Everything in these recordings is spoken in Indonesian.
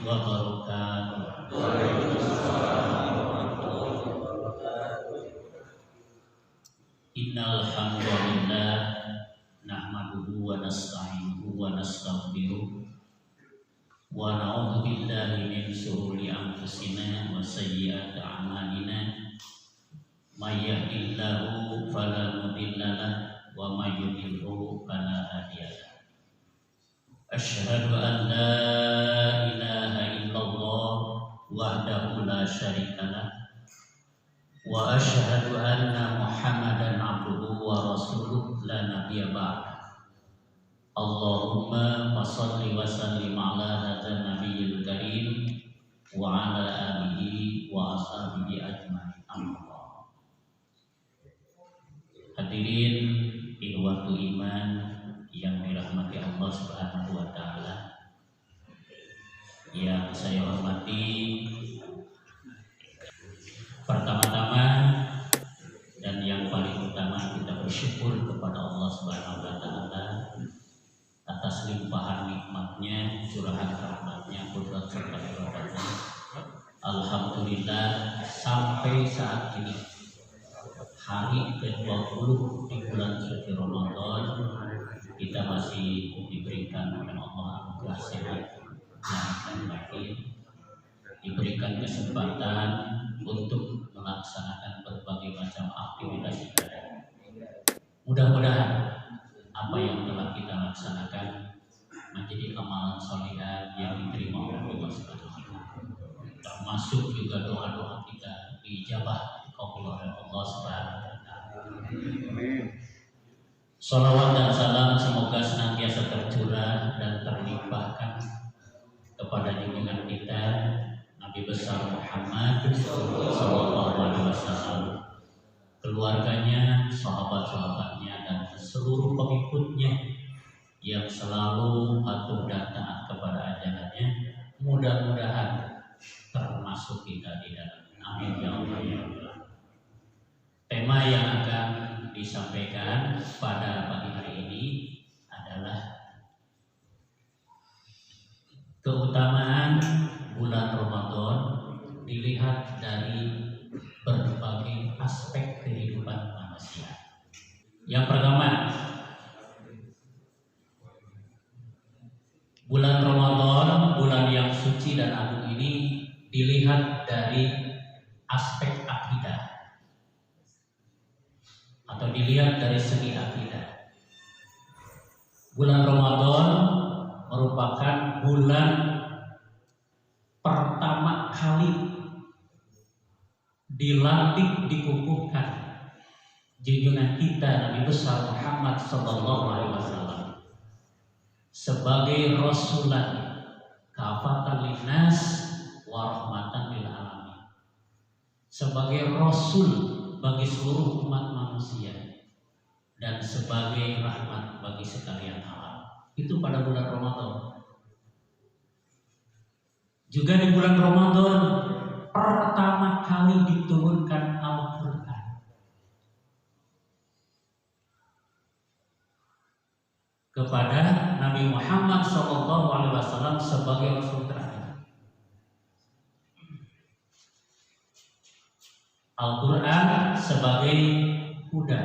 wabarakatuh. Innal hamdalillah nahmaduhu wa nasta'inuhu wa nastaghfiruh wa na'udzu billahi min shururi anfusina wa sayyiati a'malina. May yahdihillahu fala mudilla lahu wa may yudlilhu fala hadiya lahu. Asyhadu an la ilaha illallah wahdahu la syarika lahu wa asyhadu anna Muhammadan abduhu wa rasuluh la nabiyya ba'da. Allahumma shalli wa sallim ala hadzal nabiyil karim wa ala alihi wa ashabihi ajmain. Amma ba'd. Hadirin ikhwatul iman yang dirahmati Allah Subhanahu wa taala, yang saya hormati, pertama-tama dan yang paling utama kita bersyukur kepada Allah Subhanahu wa taala atas limpahan nikmatnya, curahan rahmatnya, kudrat serta iradatnya. Alhamdulillah sampai saat ini hari ke-20 di bulan suci Ramadan kita masih diberikan oleh Allah anugerah sehat dan batin, diberikan kesempatan untuk melaksanakan berbagai macam aktivitas ibadah. Mudah-mudahan apa yang telah kita laksanakan menjadi amalan salihah yang diterima oleh Allah Subhanahu wa taala. Termasuk juga doa-doa kita diijabah oleh Allah Subhanahu wa taala. Shalawat dan salam semoga senantiasa tercurah dan terlimpahkan kepada junjungan kita Nabi besar Muhammad sallallahu alaihi wasallam, keluarganya, sahabat-sahabatnya dan seluruh pengikutnya yang selalu patuh dan taat kepada ajarannya. Mudah-mudahan termasuk kita di dalamnya. Amin ya Allah ya Allah. Tema yang akan disampaikan pada pagi hari ini adalah keutamaan bulan Ramadan dilihat dari berbagai aspek kehidupan manusia. Yang pertama, bulan Ramadan, bulan yang suci dan agung ini dilihat dari aspek akidah atau dilihat dari segi akidah. Bulan Ramadan merupakan bulan pertama kali dilantik, dikukuhkan junjungan kita Nabi besar Muhammad sallallahu alaihi wasallam sebagai rasulan kafatan linnas wa rahmatan lil alamin, sebagai rasul bagi seluruh umat manusia dan sebagai rahmat bagi sekalian alam. Itu pada bulan Ramadan. Juga di bulan Ramadan pertama kali diturunkan Al-Quran. Kepada Nabi Muhammad SAW sebagai Rasul terakhir. Al-Quran sebagai huda,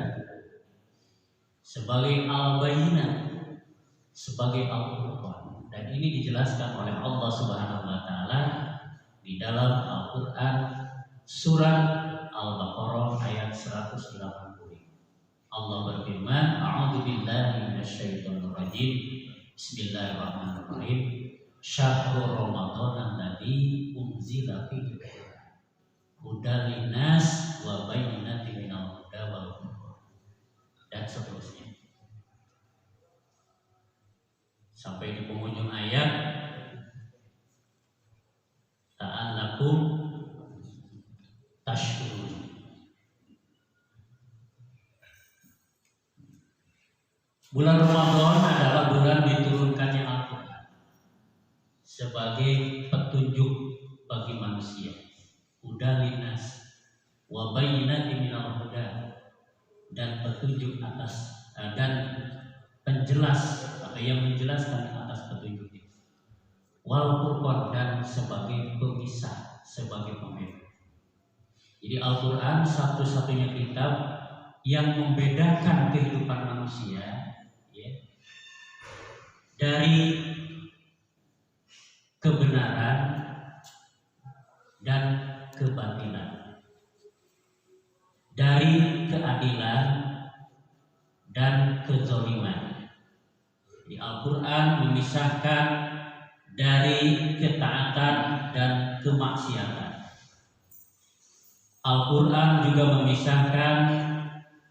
sebagai al-bayyinah, sebagai Al-Quran. Dan ini dijelaskan oleh Allah Subhanahu wa taala di dalam Al-Quran surat Al-Baqarah ayat 180. Allah berfirman, A'udzu billahi minasyaitonir rajim. Bismillahirrahmanirrahim. Syahrul Ramadan alladzi unzila fihi hudan linnas wa bayyinatin minal huda wal furqan, dan seterusnya sampai di penghujung ayat ta'allakum tashkurun. Bulan Ramadan adalah bulan diturunkannya Al-Quran sebagai petunjuk bagi manusia, huda linnas wa bayyinatin minal huda, dan petunjuk atas dan penjelas atau yang menjelaskan atas petunjuk itu. wal furqan, dan sebagai pemisah, sebagai pembeda. Jadi Al-Quran satu-satunya kitab yang membedakan kehidupan manusia ya, dari kebenaran dan kebatilan, dari keadilan dan kezaliman. Di Al-Quran memisahkan dari ketaatan dan kemaksiatan. Al-Quran juga memisahkan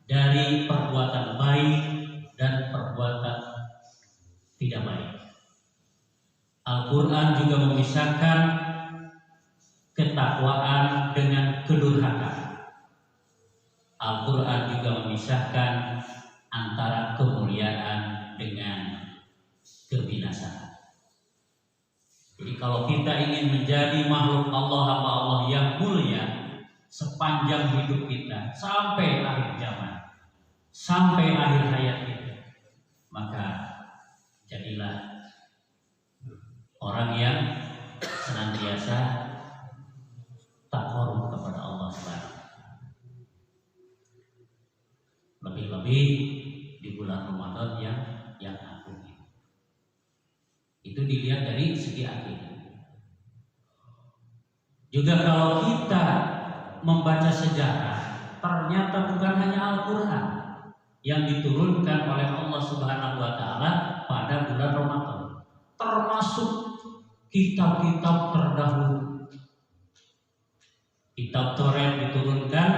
dari perbuatan baik dan perbuatan tidak baik. Al-Quran juga memisahkan ketakwaan dengan kedurhakaan. Al-Quran juga memisahkan antara kemuliaan dengan kebinasaan. Jadi kalau kita ingin menjadi makhluk Allah, hamba Allah yang mulia sepanjang hidup kita sampai akhir zaman, sampai akhir hayat kita, maka jadilah orang yang senantiasa takarub kepada Allah Subhanahu. Lebih-lebih di bulan Ramadan yang agung ini. Itu dilihat dari segi akidah. Juga kalau kita membaca sejarah, ternyata bukan hanya Al-Quran yang diturunkan oleh Allah Subhanahu wa Ta'ala pada bulan Ramadan, termasuk kitab-kitab terdahulu. Kitab Taurat diturunkan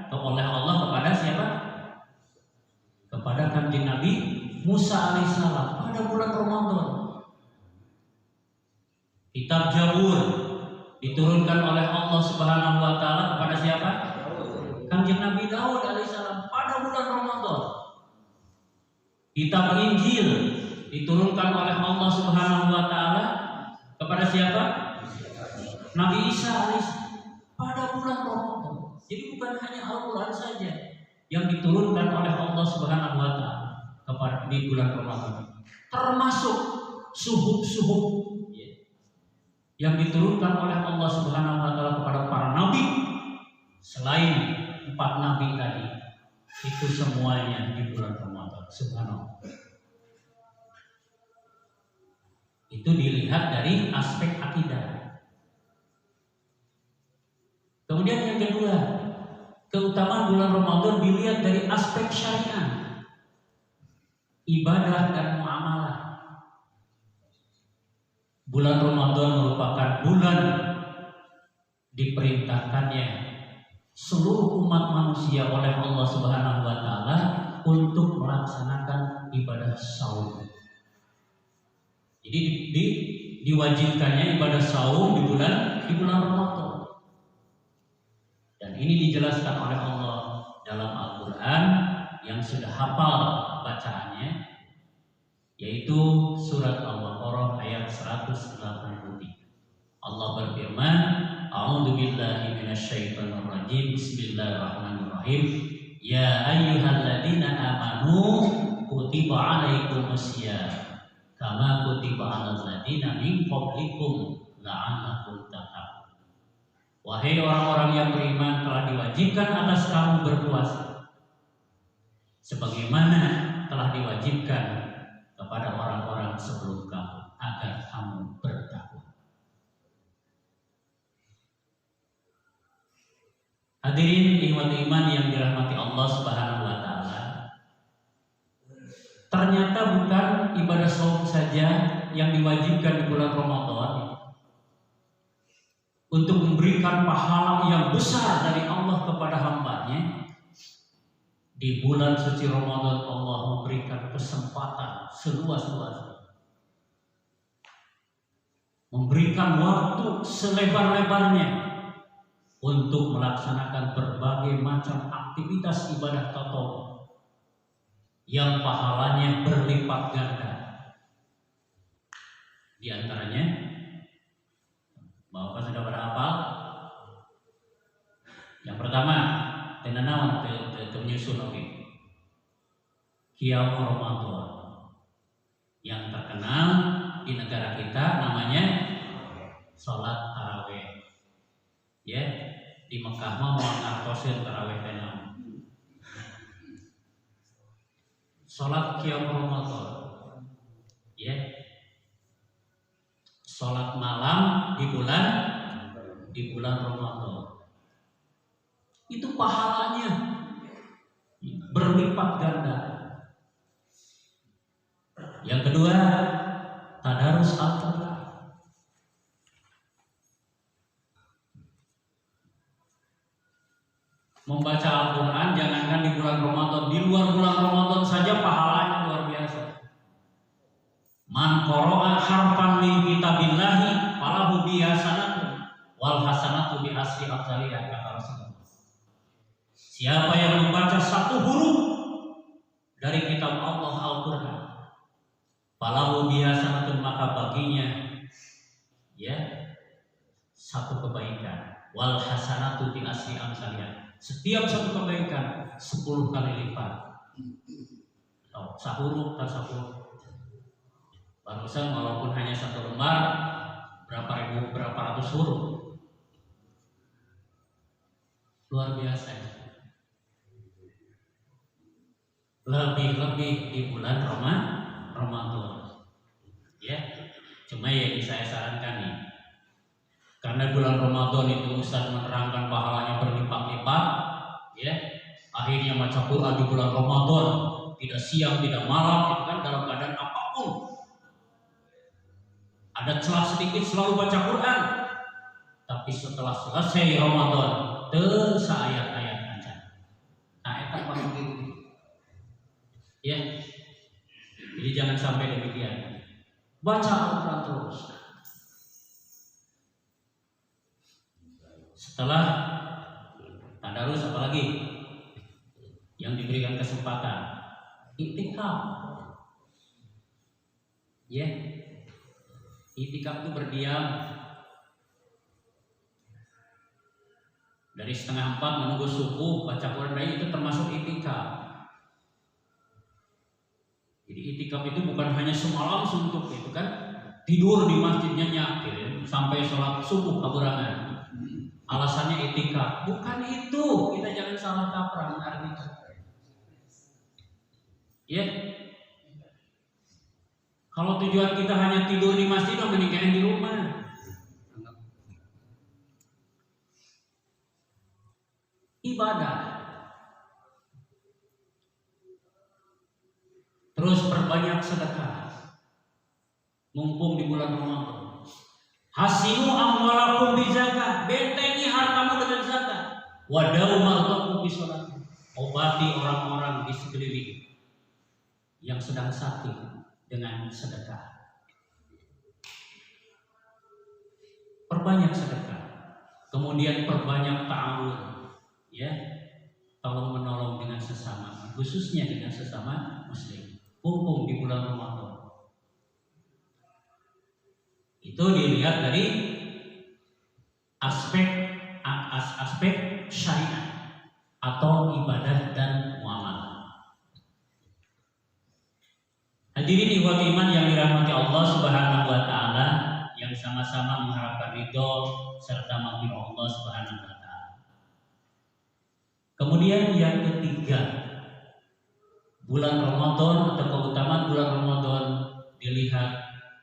oleh Allah kepada siapa? Kepada Kanjeng Nabi Musa alaihissalam pada bulan Ramadan. Kitab Zabur diturunkan oleh Allah Subhanahu wa Ta'ala kepada siapa? Kanjeng Nabi Daud alaihissalam pada bulan Ramadan. Kitab Injil diturunkan oleh Allah Subhanahu wa Ta'ala kepada siapa? Nabi Isa alaihissalam pada bulan Ramadan. Jadi bukan hanya Al-Quran saja yang diturunkan oleh Allah Subhanahu wa Ta'ala kepada di bulan Ramadan, termasuk suhuf-suhuf yang diturunkan oleh Allah Subhanahu wa Ta'ala kepada para nabi selain 4 nabi tadi, itu semuanya di bulan Ramadan. Subhanallah. Itu dilihat dari aspek akidah. Kemudian yang kedua, keutamaan bulan Ramadan dilihat dari aspek syariat, ibadah dan muamalah. Bulan Ramadan merupakan bulan diperintahkannya seluruh umat manusia oleh Allah Subhanahu wa Ta'ala untuk melaksanakan ibadah saum. Jadi diwajibkannya ibadah saum di bulan Ramadan. Dan ini dijelaskan oleh Allah dalam Al-Quran yang sudah hafal bacaannya, yaitu surat Al-Baqarah ayat 183. Allah berfirman, A'udzu billahi minasyaitonir rajim. Bismillahirrahmanirrahim. Ya ayyuhalladzina amanu kutiba 'alaikumusiyam kama kutiba 'alal ladzina min qablikum la'allakum tattaqun. Wahai orang-orang yang beriman, telah diwajibkan atas kamu berpuasa sebagaimana telah diwajibkan kepada orang-orang sebelum kamu agar kamu bertakwa. Hadirin ikhwan iman yang dirahmati Allah Subhanahu wa Ta'ala, ternyata bukan ibadah saum saja yang diwajibkan di bulan Ramadan untuk memberikan pahala yang besar dari Allah kepada hambanya. Di bulan suci Ramadan Allah memberikan kesempatan seluas-luasnya, memberikan waktu selebar-lebarnya untuk melaksanakan berbagai macam aktivitas ibadah tatawwu yang pahalanya berlipat ganda. Di antaranya, Bapak sudah pada hafal? Yang pertama, tenanawan menyusun Qiyam Ramadan yang terkenal di negara kita namanya di Mekah mau ngartosin tarawih teh salat qiyam Ramadan ya, salat malam di bulan Ramadan itu pahalanya berlipat ganda. Yang kedua, tadarus Al-Qur'an. Membaca Al-Quran jangankan di bulan Ramadan, di luar bulan Ramadan saja pahalanya luar biasa. Man qara'a harfan min kitabillahi falahu bi hasanatun wal hasanatu bi asri amsalihha, kata Rasulullah. Siapa yang membaca satu huruf dari kitab Allah Al-Quran, falahu bi hasanatun, maka baginya ya satu kebaikan, wal hasanatu bi asri amsalihha, setiap satu kebaikan 10 kali lipat. Oh, sahuruf tak sahuruf. Barusan walaupun hanya satu lembar, berapa ratus huruf. Luar biasa. Lebih-lebih di bulan Ramadan. Ya, cuma yang saya sarankan nih, karena bulan Ramadan itu Ustaz menerangkan pahalanya berlipat-lipat, ya. Akhirnya baca Quran di bulan Ramadan, tidak siang tidak malam, itu kan dalam keadaan apapun. Ada celah sedikit selalu baca Quran. Tapi setelah selesai Ramadan, terus ayat-ayat aja. Nah, itu pasti gitu. Ya. Jadi jangan sampai demikian. Baca Al-Quran terus. Setelah tadarus apalagi yang diberikan kesempatan, iktikaf. Ya. Iktikaf itu berdiam dari 3:30 menunggu subuh baca Quran, itu termasuk iktikaf. Jadi iktikaf itu bukan hanya semalam suntuk, itu kan tidur di masjidnya nyakir sampai sholat subuh kaburangan. Alasannya iktikaf, bukan itu. Kita jangan salah kaprah artinya. Ya. Kalau tujuan kita hanya tidur di masjid, mendingan di rumah. Ibadah. Terus perbanyak sedekah. Mumpung di bulan Ramadan. Hasinu amwalakum bizakah, bentengi hartamu dengan zakat. Wadau martakum bisolat, obati orang-orang di sekeliling yang sedang sakit dengan sedekah. Perbanyak sedekah. Kemudian perbanyak ta'awun, ya, tolong menolong dengan sesama, khususnya dengan sesama muslim. Mumpung di bulan Ramadan. Itu dilihat dari aspek syariat atau ibadah dan muamalah. Hadirin ikhwat iman yang dirahmati Allah Subhanahu wa taala, yang sama-sama mengharapkan ridho serta maghfirah Allah Subhanahu wa taala. Kemudian yang ketiga, bulan Ramadan atau keutamaan bulan Ramadan dilihat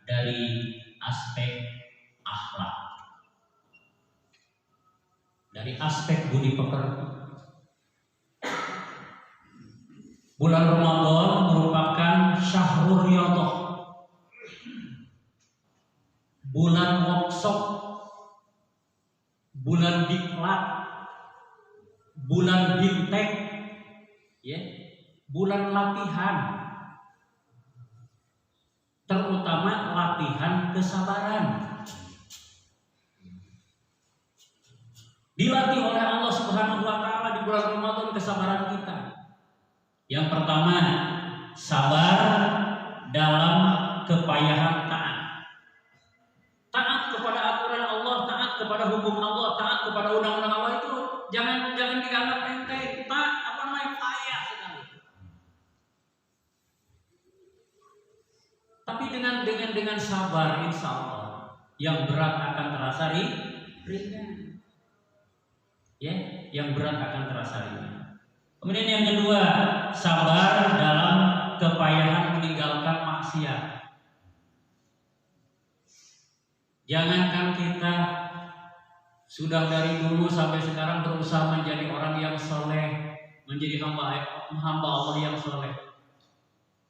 dari aspek akhlak, dari aspek budi pekerti. Bulan Ramadan merupakan syahrul riyadhah, bulan workshop, bulan diklat, bulan bintek, ya, bulan latihan, terutama latihan kesabaran. Dilatih oleh Allah Subhanahu wa taala di bulan Ramadan kesabaran kita. Yang pertama, sabar dalam kepayahan taat. Taat kepada aturan Allah, taat kepada hukum Allah, taat kepada undang-undang Allah itu jangan dianggap enteng. Payah sekali. Tapi dengan sabar, insya Allah yang berat akan terasa ringan. Ya, yang berat akan terasa ringan. Kemudian yang kedua, sabar dalam kepayahan meninggalkan maksiat. Jangankan kita sudah dari dulu sampai sekarang berusaha menjadi orang yang soleh, menjadi hamba Allah yang soleh.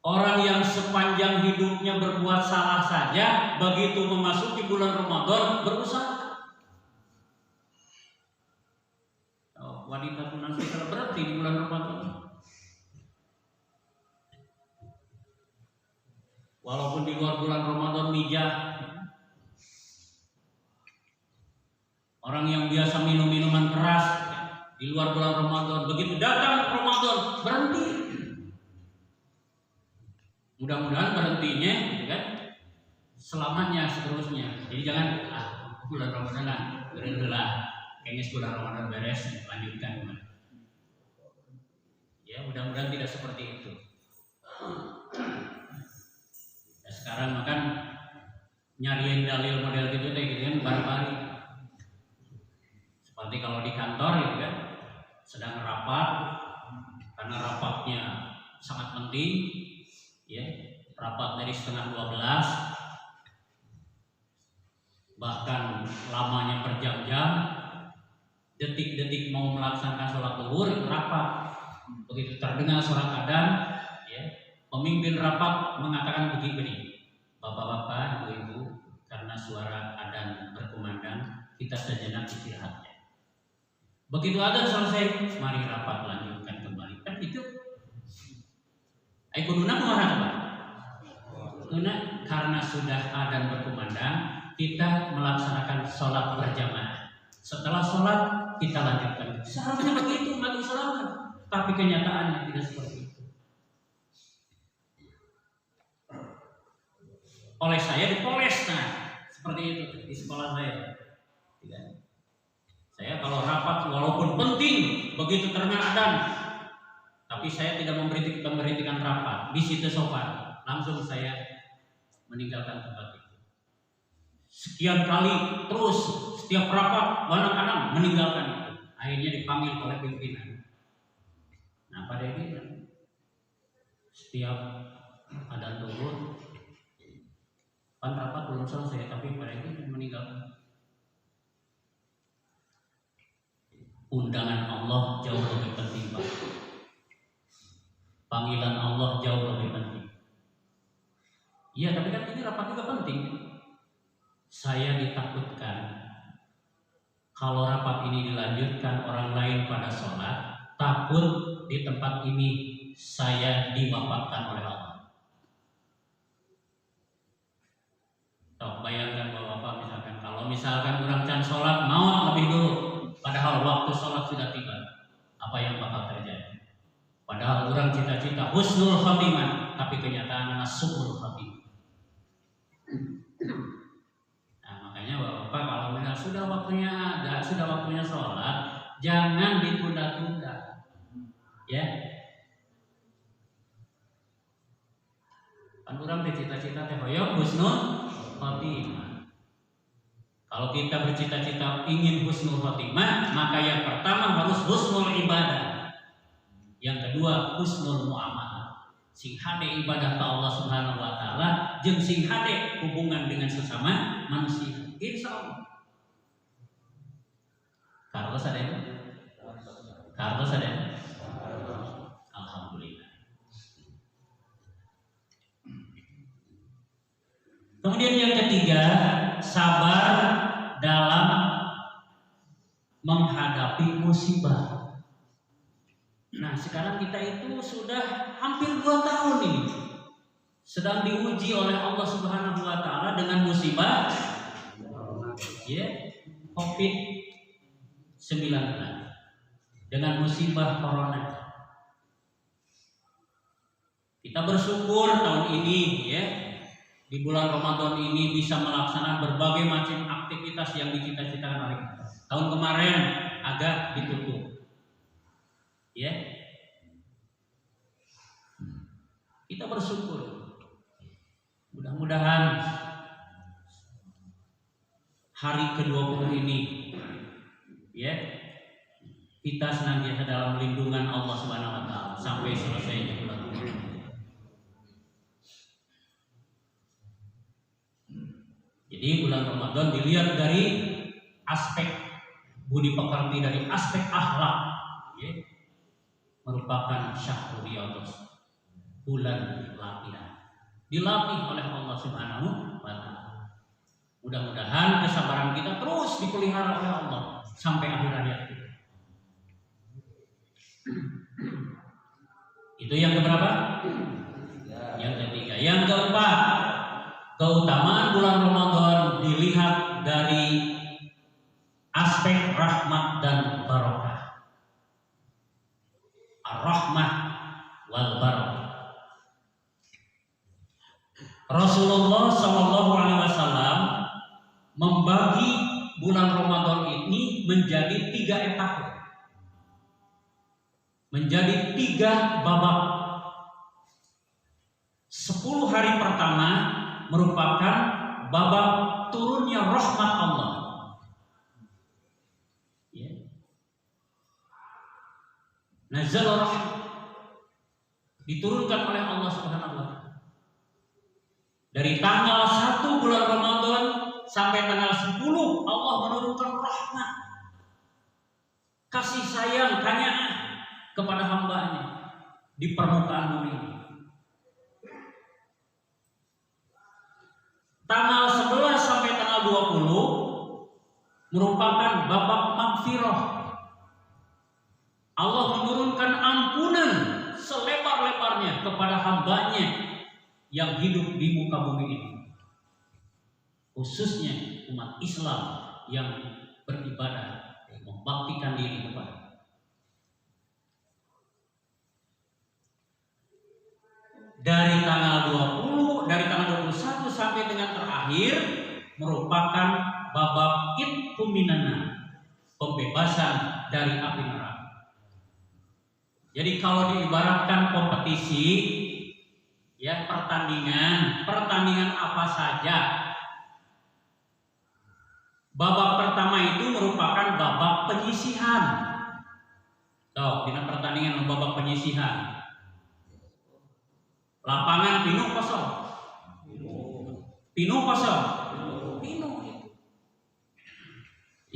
Orang yang sepanjang hidupnya berbuat salah saja, begitu memasuki bulan Ramadan berusaha. Wanita tunanetra berarti di bulan Ramadan. Walaupun di luar bulan Ramadan mijah. Orang yang biasa minum minuman keras di luar bulan Ramadan, begitu datang Ramadan berhenti. Mudah-mudahan berhentinya kan selamanya seterusnya. Jadi jangan bulan Ramadan lah, berhentilah. Kayaknya bulan Ramadan beres, lanjutkan. Ya, mudah-mudahan tidak seperti itu. Ya, sekarang makan nyariin dalil model gitu kan bareng-bareng. Seperti kalau di kantor gitu kan, sedang rapat, karena rapatnya sangat penting, ya, rapat dari setengah 12, bahkan lamanya berjam-jam, detik-detik mau melaksanakan sholat zuhur rapat. Begitu terdengar suara adzan, ya, pemimpin rapat mengatakan begini, bapak-bapak, ibu-ibu, karena suara adzan berkumandang, kita sejenak istirahat. Begitu adzan selesai, mari rapat lanjutkan kembali. Kan itu. Kuduna mengarah apa? Kuduna karena sudah adzan berkumandang, kita melaksanakan sholat berjamaah. Setelah sholat kita lanjutkan. Seharusnya begitu umat Islam, tapi kenyataannya tidak seperti itu. Oleh saya dipoles, seperti itu di sekolah saya. Tidak. Saya kalau rapat walaupun penting, begitu terdengar adzan, tapi saya tidak memberhentikan rapat di situ sopan, langsung saya meninggalkan tempat itu. Sekian kali terus setiap rapat anak-anak meninggalkan itu. Akhirnya dipanggil oleh pimpinan. Nah pada ini setiap adzan zuhur, kan rapat belum selesai, tapi pada ini meninggalkan. Undangan Allah jauh lebih penting, Pak. Panggilan Allah jauh lebih penting. Iya, tapi kan ini rapat juga penting. Saya ditakutkan kalau rapat ini dilanjutkan orang lain pada sholat, takut di tempat ini saya diwafatkan oleh Allah. Bayangkan Bapak kalau misalkan orang can sholat mau lebih dulu, padahal waktu sholat sudah tiba, apa yang bakal terjadi? Padahal orang cita-cita husnul khotimah, tapi kenyataannya su'ul khotimah. Nah makanya Bapak kalau benar sudah waktunya ada, sudah waktunya sholat, jangan ditunda-tunda, ya. Kan orang bercita-cita teh hoyong husnul khotimah. Kalau kita bercita-cita ingin husnul khotimah, maka yang pertama harus husnul ibadah. Yang kedua husnul muamalah. Sing hade ibadah ke Allah Subhanahu wa taala jeung sing hade hubungan dengan sesama manusia. Insyaallah. Kartos ada? Kartos ada? Alhamdulillah. Kemudian yang ketiga, sabar dalam menghadapi musibah. Nah sekarang kita itu sudah hampir 2 tahun ini sedang diuji oleh Allah Subhanahu wa taala dengan musibah, ya, COVID-19, dengan musibah corona. Kita bersyukur tahun ini, ya, di bulan Ramadan ini bisa melaksanakan berbagai macam aktivitas yang dicita-citakan oleh kita. Tahun kemarin agak ditutup, ya. Kita bersyukur. Mudah-mudahan hari ke-20 ini, ya, kita senantiasa dalam lindungan Allah Subhanahu wa taala sampai selesai bulan Ramadan. Jadi bulan Ramadan dilihat dari aspek budi pekerti, dari aspek akhlak, ya, merupakan syahrul riyadhah, bulan latihan, dilatih oleh Allah Subhanahu wa taala. Mudah-mudahan kesabaran kita terus dipelihara oleh Allah sampai akhir hayat kita. Itu yang keberapa? Yang ketiga. Yang keempat, keutamaan bulan Ramadan dilihat dari aspek rahmat dan barokah. Ar-rahmah wal barakah. Rasulullah Shallallahu Alaihi Wasallam membagi bulan Ramadan ini menjadi 3 etapa, menjadi 3 babak. 10 hari pertama merupakan babak turunnya rahmat Allah. Nazal rahmat, diturunkan oleh Allah Subhanahu wa taala. Dari tanggal 1 bulan Ramadan sampai tanggal 10 Allah menurunkan rahmat, kasih sayang, kanyaan kepada hambanya di permukaan bumi ini. Tanggal 11 sampai tanggal 20 merupakan babak maghfirah. Allah menurunkan ampunan selebar-lebarnya kepada hambanya yang hidup di muka bumi ini, khususnya umat Islam yang beribadah, membaktikan diri kepada. Dari tanggal 20, dari tanggal 21 sampai dengan terakhir merupakan babak itqu minannar, pembebasan dari api neraka. Jadi kalau diibaratkan kompetisi, ya, pertandingan apa saja, babak pertama itu merupakan babak penyisihan. Di pertandingan babak penyisihan, lapangan penuh kosong,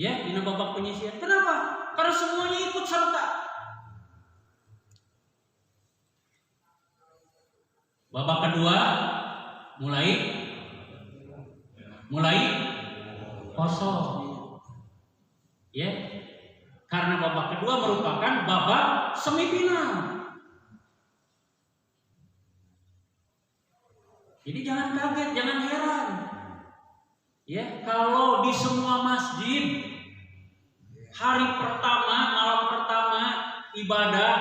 ya, di babak penyisihan. Kenapa? Karena semuanya ikut serta. Babak kedua mulai kosong, ya, karena babak kedua merupakan babak semifinal. Jadi jangan kaget, jangan heran, ya, kalau di semua masjid hari pertama, malam pertama ibadah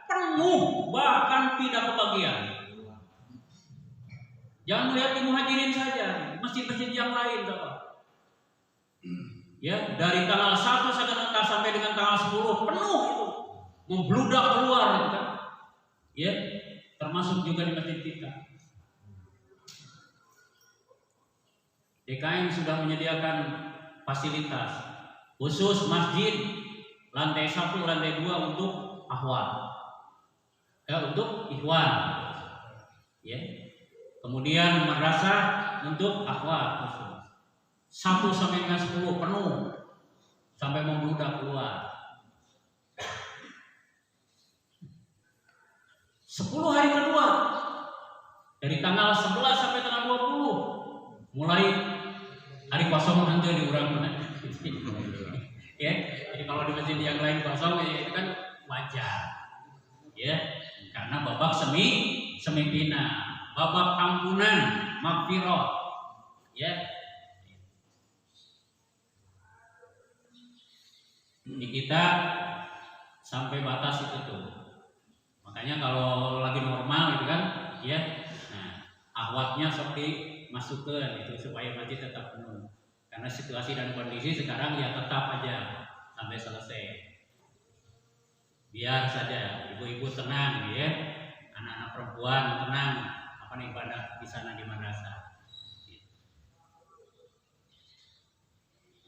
penuh, bahkan tidak kebagian. Jangan melihat di Muhajirin saja, masjid-masjid yang lain, Bapak. Ya, dari tanggal 1 sampai dengan tanggal 10 penuh itu, membludak keluar, gitu kan? Ya, termasuk juga di masjid kita. DKM sudah menyediakan fasilitas khusus masjid lantai 1, lantai 2 untuk akhwat, untuk ikhwan, ya. Kemudian madrasah untuk akhwat, 1 sampai dengan 10 penuh sampai membludak keluar. 10 hari kedua dari tanggal 11 sampai tanggal 20 mulai hari kosong nanti diurang. Ya, jadi kalau di masjid yang lain kosong, ya, itu kan wajar, ya, karena babak semifinal, babak ampunan, maghfirah, ya. Di kita sampai batas itu tuh. Makanya kalau lagi normal gitu kan, ya, nah, akhwatnya sok dimasukkan itu supaya masjid tetap penuh. Karena situasi dan kondisi sekarang ya tetap aja sampai selesai. Biar saja ibu-ibu tenang, ya, anak-anak perempuan tenang, ibadah di sana di madrasah.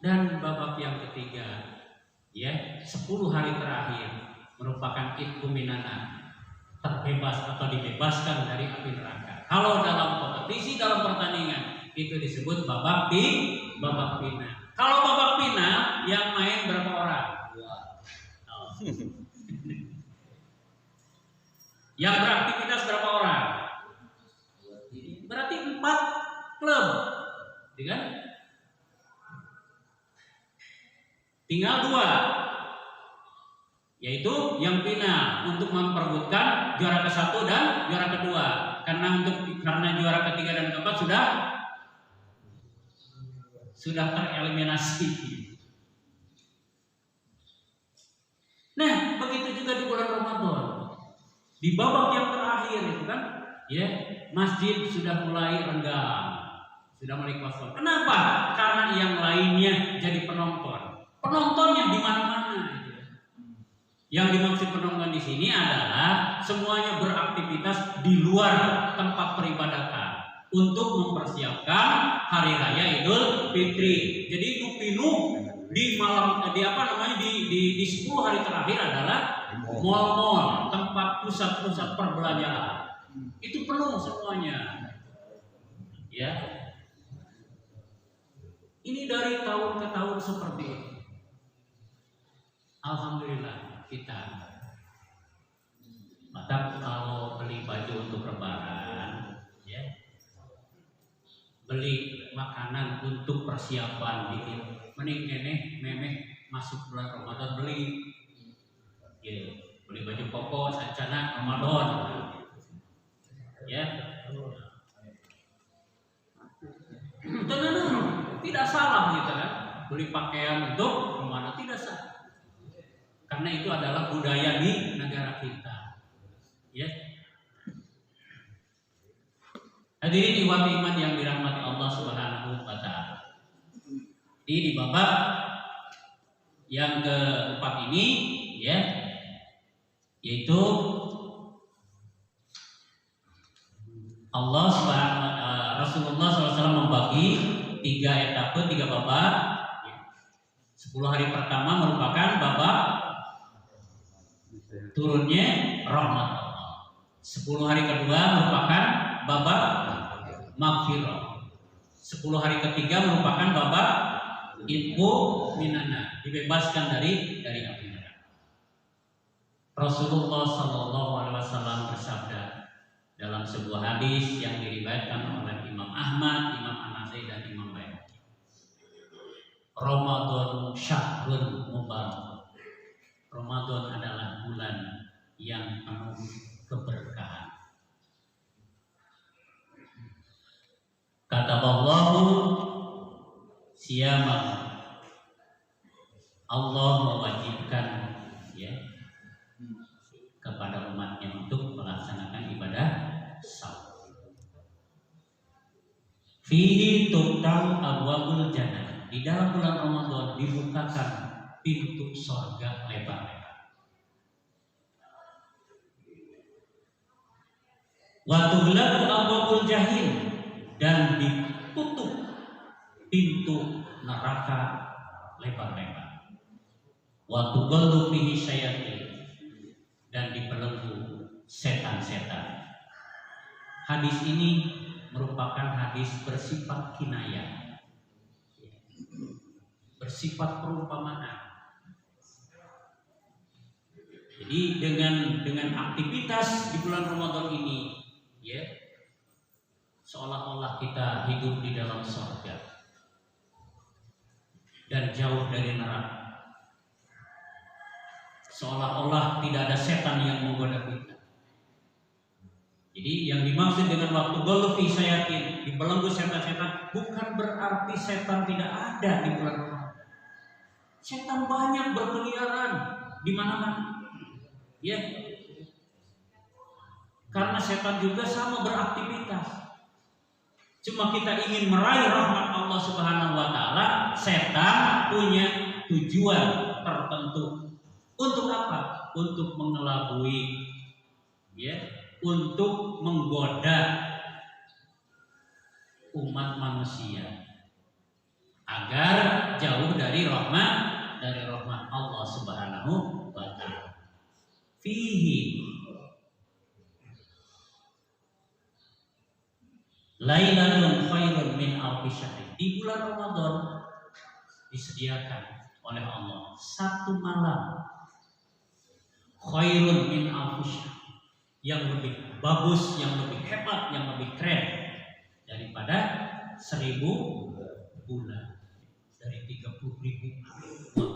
Dan babak yang ketiga Ya, 10 hari terakhir merupakan itqu minana, terbebas atau dibebaskan dari api neraka. Kalau dalam kompetisi, dalam pertandingan itu disebut babak final. Kalau babak final yang main berapa orang? Oh. Yang beraktivitas berapa orang? Berarti 4 klub, kan? Tinggal 2, yaitu yang final untuk memperebutkan juara ke-1 dan juara kedua. Karena juara ketiga dan keempat sudah tereliminasi. Nah, begitu juga di bulan Ramadan. Di babak yang terakhir itu kan, ya, masjid sudah mulai renggang, sudah mulai kosong. Kenapa? Karena yang lainnya jadi penonton. Penontonnya di mana-mana. Yang dimaksud penonton di sini adalah semuanya beraktivitas di luar tempat peribadatan untuk mempersiapkan hari raya Idul Fitri. Jadi Nupinu di 10 hari terakhir adalah mal-mal, tempat pusat-pusat perbelanjaan. Itu penuh semuanya. Ya. Ini dari tahun ke tahun seperti itu. Alhamdulillah kita. Maka kalau beli baju untuk lebaran, ya, beli makanan untuk persiapan bikin, mending memeh masuk bulan Ramadan beli, ya, beli baju koko sancana Ramadan, ya. Tidak salah gitu kan, beli pakaian untuk Ramadan tidak salah. Karena itu adalah budaya di negara kita, ya. Hadirin ikhwati iman yang dirahmati Allah Subhanahu wa taala. Di babak yang keempat ini, ya, yaitu Allah Subhanahu wa taala, Rasulullah SAW membagi 3 etape, 3 babak. 10 hari pertama merupakan babak turunnya rahmat Allah. 10 hari kedua merupakan babak maghfirah. 10 hari ketiga merupakan babak itqu minana, dibebaskan dari api neraka. Rasulullah sallallahu alaihi wasallam bersabda dalam sebuah hadis yang diriwayatkan oleh Imam Ahmad, Imam An-Nasai dan Imam Baihaqi. Ramadan syahrun mubarak. Ramadan adalah bulan yang penuh keberkahan. Kata Allah, siyama, Allah mewajibkan, ya, kepada umatnya untuk melaksanakan ibadah saum. Fihi tuftahu abwabul jannah. Di dalam bulan Ramadan dibukakan pintu surga lebar-lebar. Wa tughlaqu abwabul jahim, dan ditutup pintu neraka lebar-lebar. Wa tughallu fihi syayatin, dan dibelenggu setan-setan. Hadis ini merupakan hadis bersifat kinayah, bersifat perumpamaan. Jadi dengan aktivitas di bulan Ramadan ini, ya, seolah-olah kita hidup di dalam surga dan jauh dari neraka. Seolah-olah tidak ada setan yang menggoda kita. Jadi yang dimaksud dengan waktu ghalfi syayatin, dibelenggu setan-setan, bukan berarti setan tidak ada di bulan Ramadan. Setan banyak berkeliaran di mana-mana. Ya. Karena setan juga sama beraktivitas. Cuma kita ingin meraih rahmat Allah Subhanahu wa taala, setan punya tujuan tertentu. Untuk apa? Untuk mengelabui, ya, untuk menggoda umat manusia agar jauh dari rahmat dari rahmat Allah Subhanahu wa taala. Fihi lailatun khairun min alfi syahr. Di bulan Ramadan disediakan oleh Allah satu malam khairun min alfi syahr, yang lebih bagus, yang lebih hebat, yang lebih keren daripada 1000 bulan, dari 30.000 tahun.